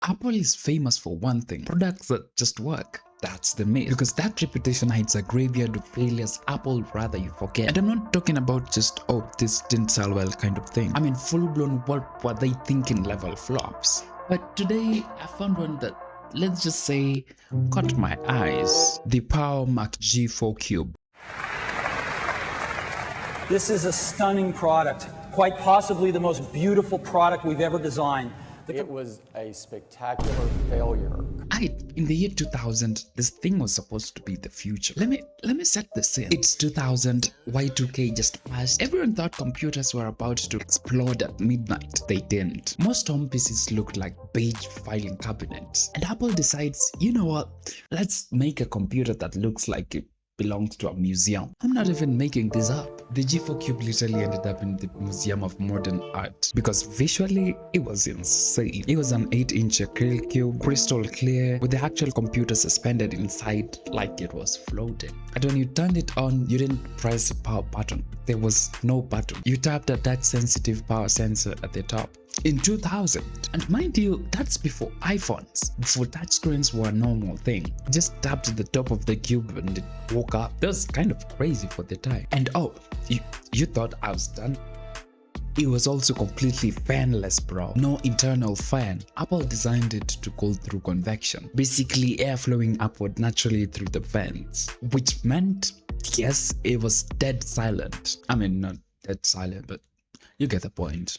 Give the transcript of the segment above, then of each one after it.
Apple is famous for one thing: products that just work. That's the myth. Because that reputation hides a graveyard of failures Apple rather you forget. And I'm not talking about just, oh, this didn't sell well kind of thing. I mean full-blown what were they thinking level flops. But today I found one that, let's just say, caught my eyes. The Power Mac G4 Cube. This is a stunning product, quite possibly the most beautiful product we've ever designed. It was a spectacular failure. In the year 2000, this thing was supposed to be the future. Let me set the scene. It's 2000, Y2K just passed. Everyone thought computers were about to explode at midnight. They didn't. Most home PCs looked like beige filing cabinets. And Apple decides, you know what? Let's make a computer that looks like it belongs to a museum. I'm not even making this up. The G4 Cube literally ended up in the Museum of Modern Art because visually it was insane. It was an 8-inch acrylic cube, crystal clear, with the actual computer suspended inside like it was floating. And when you turned it on, you didn't press the power button. There was no button. You tapped a touch-sensitive power sensor at the top. In 2000, and mind you, that's before iPhones, before touchscreens were a normal thing. Just tapped the top of the cube and it woke up. That was kind of crazy for the time. And oh, you thought I was done? It was also completely fanless, bro. No internal fan. Apple designed it to go through convection, basically air flowing upward naturally through the vents, which meant, yes, it was dead silent. I mean, not dead silent, but you get the point.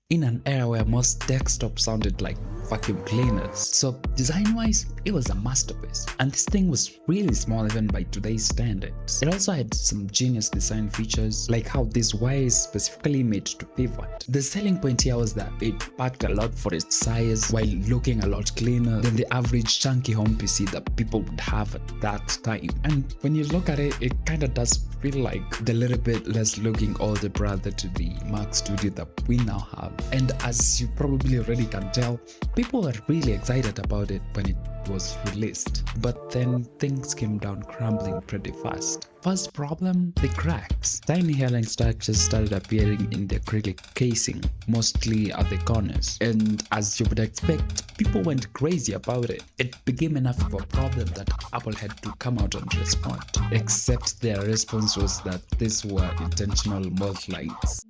In an era where most desktops sounded like vacuum cleaners. So design-wise, it was a masterpiece. And this thing was really small even by today's standards. It also had some genius design features, like how this wire is specifically made to pivot. The selling point here was that it packed a lot for its size while looking a lot cleaner than the average chunky home PC that people would have at that time. And when you look at it, it kind of does feel like the little bit less looking older brother to the Mac Studio that we now have. And as you probably already can tell, people were really excited about it when it was released. But then things came down crumbling pretty fast. First problem, the cracks. Tiny hairline structures started appearing in the acrylic casing, mostly at the corners. And as you would expect, people went crazy about it. It became enough of a problem that Apple had to come out and respond. Except their response was that these were intentional mold lines.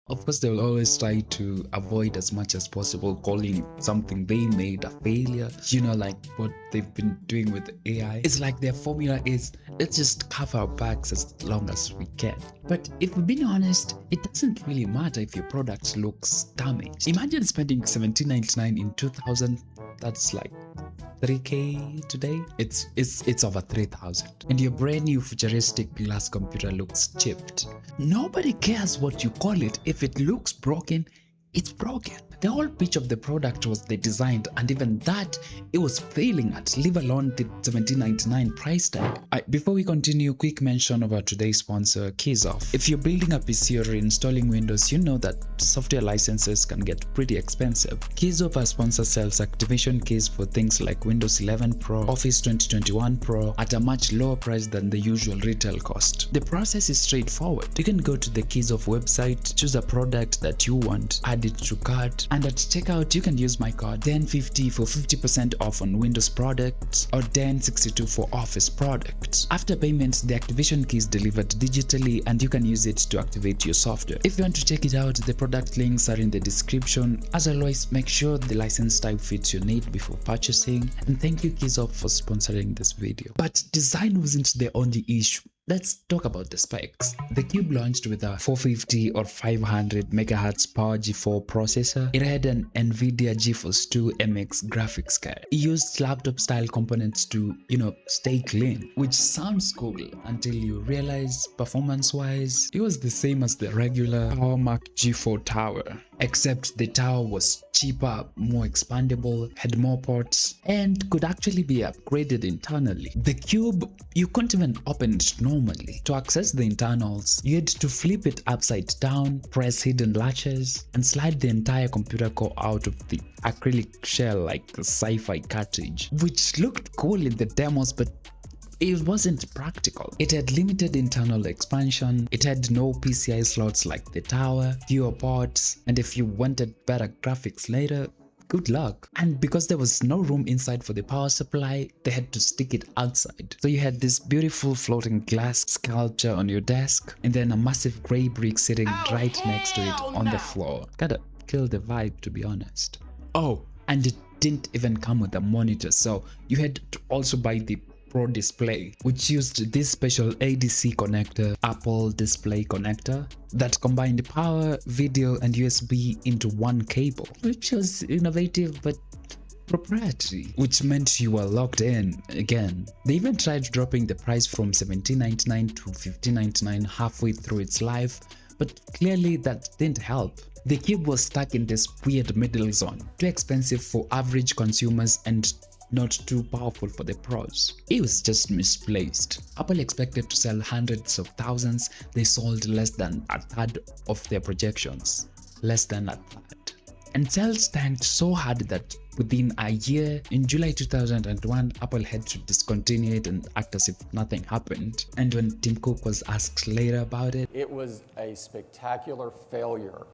Of course, they will always try to avoid as much as possible calling something they made a failure. You know, like what they've been doing with AI. It's like their formula is, let's just cover our backs as long as we can. But if we're being honest, it doesn't really matter if your product looks damaged. Imagine spending $17.99 in 2000. That's like $3K today. It's over 3,000, and your brand new futuristic glass computer looks chipped. Nobody cares what you call it. If it looks broken, it's broken. The whole pitch of the product was they designed, and even that it was failing at, leave alone the $17.99 price tag. Before we continue, quick mention of our today's sponsor, KeysOff. If you're building a PC or installing Windows, you know that software licenses can get pretty expensive. KeysOff, our sponsor, sells activation keys for things like Windows 11 Pro, Office 2021 Pro at a much lower price than the usual retail cost. The process is straightforward. You can go to the KeysOff website, choose a product that you want, add it to cart, and at checkout you can use my code DEN50 for 50% off on Windows products or DEN62 for Office products. After payments, the activation key is delivered digitally and you can use it to activate your software. If you want to check it out, the product links are in the description. As always, make sure the license type fits your need before purchasing, and thank you KeysOff for sponsoring this video. But design wasn't the only issue. Let's talk about the specs. The Cube launched with a 450 or 500 MHz Power G4 processor. It had an NVIDIA GeForce 2 MX graphics card. It used laptop-style components to, stay clean, which sounds cool until you realize performance-wise, it was the same as the regular Power Mac G4 tower, except the tower was cheaper, more expandable, had more ports, and could actually be upgraded internally. The Cube, you couldn't even open it normally. To access the internals, you had to flip it upside down, press hidden latches, and slide the entire computer core out of the acrylic shell like a sci-fi cartridge, which looked cool in the demos, but it wasn't practical. It had limited internal expansion, it had no PCI slots like the tower, fewer ports, and if you wanted better graphics later, good luck. And because there was no room inside for the power supply, they had to stick it outside. So you had this beautiful floating glass sculpture on your desk, and then a massive grey brick sitting right next to it on the floor. Kinda killed the vibe, to be honest. Oh, and it didn't even come with a monitor, so you had to also buy the Pro display, which used this special ADC connector, Apple display connector, that combined power, video, and USB into one cable, which was innovative but proprietary, which meant you were locked in again. They even tried dropping the price from $17.99 to $15.99 halfway through its life, but clearly that didn't help. The cube was stuck in this weird middle zone, too expensive for average consumers and not too powerful for the pros. It was just misplaced. Apple expected to sell hundreds of thousands. They sold less than a third of their projections. Less than a third. And sales tanked so hard that within a year, in July 2001, Apple had to discontinue it and act as if nothing happened. And when Tim Cook was asked later about it, It was a spectacular failure.